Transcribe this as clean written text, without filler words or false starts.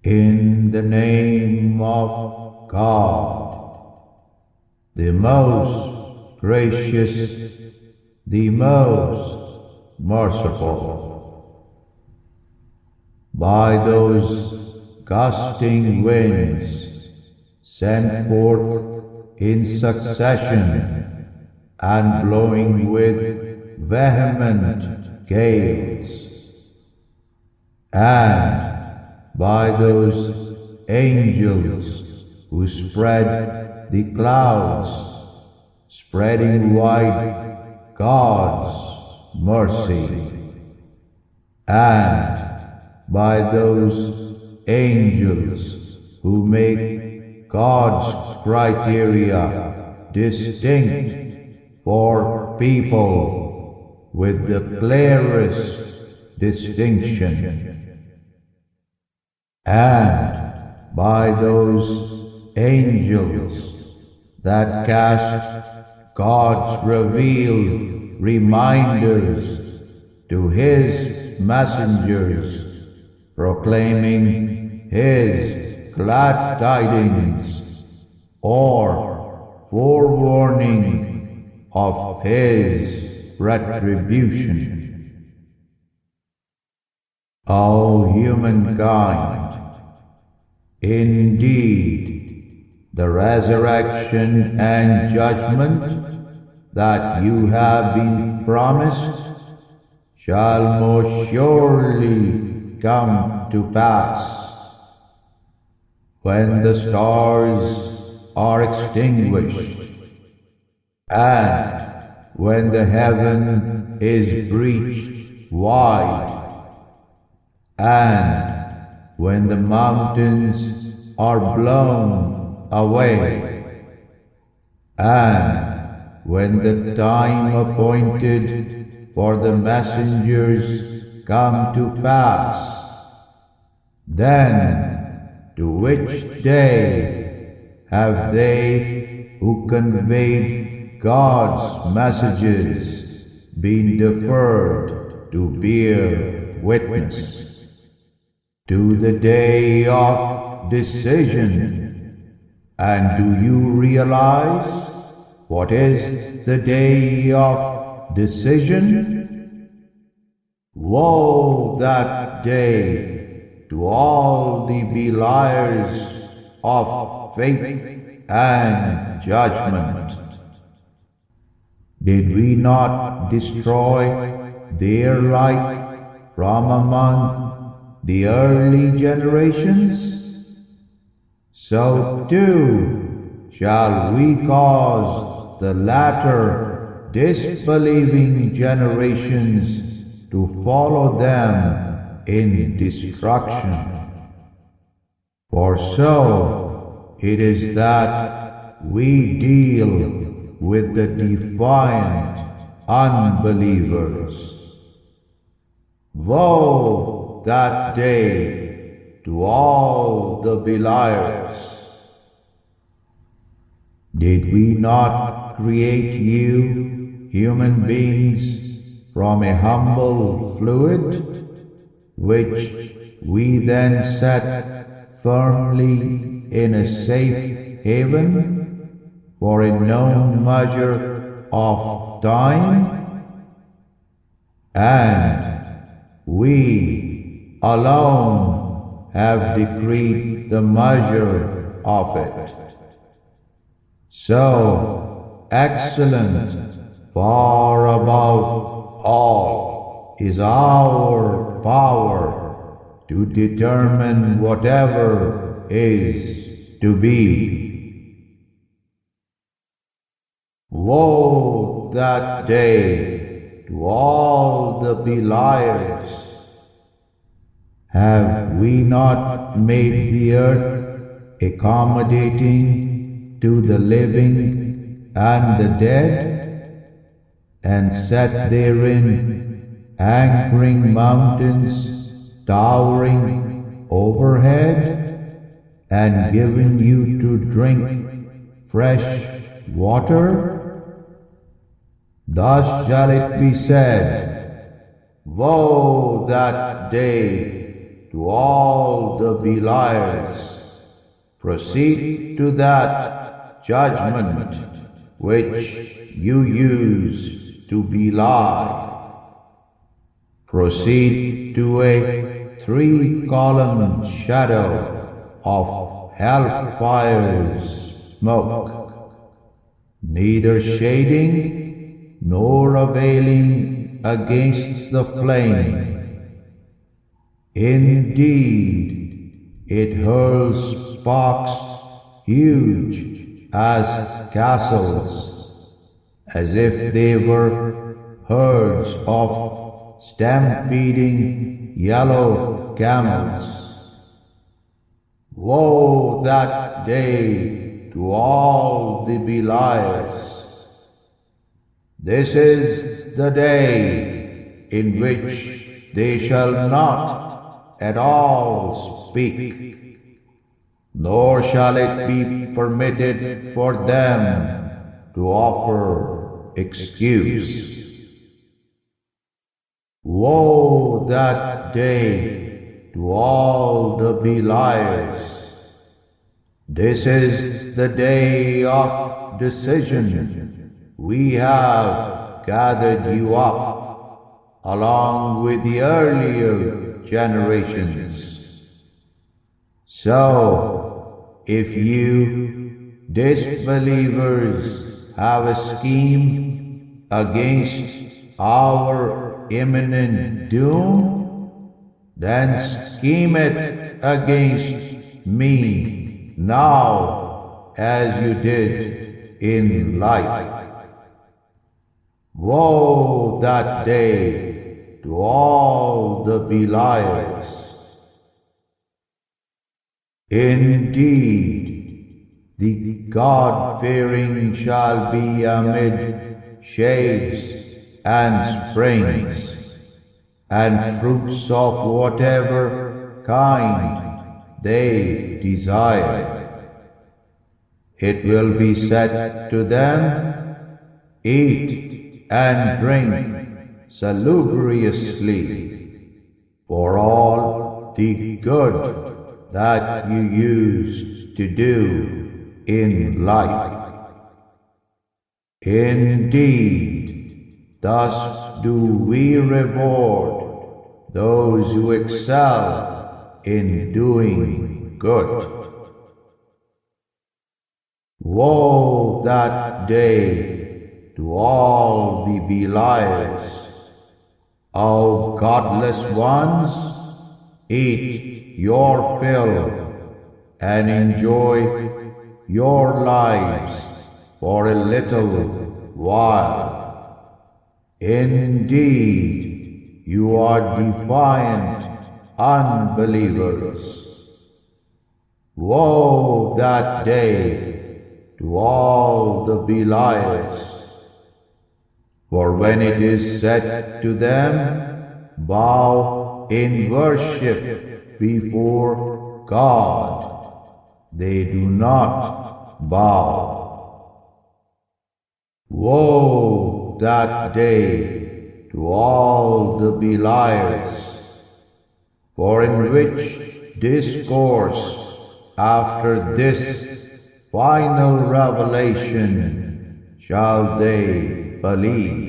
In the name of God, the most gracious, the most merciful. By those gusting winds sent forth in succession and blowing with vehement gales, and by those angels who spread the clouds, spreading wide God's mercy, and by those angels who make God's criteria distinct for people with the clearest distinction, and by those angels that cast God's revealed reminders to His messengers, proclaiming His glad tidings or forewarning of His retribution. O humankind, indeed, the resurrection and judgment that you have been promised shall most surely come to pass. When the stars are extinguished, and when the heaven is breached wide, and when the mountains are blown away, and when the time appointed for the messengers come to pass, then to which day have they who conveyed God's messages been deferred to bear witness? To the day of decision. And do you realize what is the day of decision? Woe that day to all the beliers of faith and judgment. Did we not destroy their like from among the early generations? So too shall we cause the latter disbelieving generations to follow them in destruction. For so it is that we deal with the defiant unbelievers. Woe that day to all the beliers. Did we not create you, human beings, from a humble fluid, which we then set firmly in a safe haven for a known measure of time? And we alone have decreed the measure of it. So excellent, far above all, is our power to determine whatever is to be. Woe that day to all the beliers. Have we not made the earth accommodating to the living and the dead, and set therein anchoring mountains towering overhead, and given you to drink fresh water? Thus shall it be said, Woe that day to all the beliers, proceed to that judgment which you use to belie. Proceed to a 3-column shadow of hellfire's smoke, neither shading nor availing against the flame. Indeed, it hurls sparks huge as castles, as if they were herds of stampeding yellow camels. Woe that day to all the beliers! This is the day in which they shall not at all speak, nor shall it be permitted for them to offer excuse. Woe that day to all the beliers! This is the day of decision. We have gathered you up along with the earlier generations. So, if you disbelievers have a scheme against our imminent doom, then scheme it against me now as you did in life. Woe that day to all the beliers! Indeed, the God-fearing shall be amid shades and springs, and fruits of whatever kind they desire. It will be said to them, eat and drink salubriously, for all the good that you used to do in life. Indeed, thus do we reward those who excel in doing good. Woe that day to all the beliers! O godless ones, eat your fill and enjoy your lives for a little while. Indeed, you are defiant unbelievers. Woe that day to all the beliers! For when it is said to them, bow in worship before God, they do not bow. Woe that day to all the beliers! For in which discourse after this final revelation shall they believe?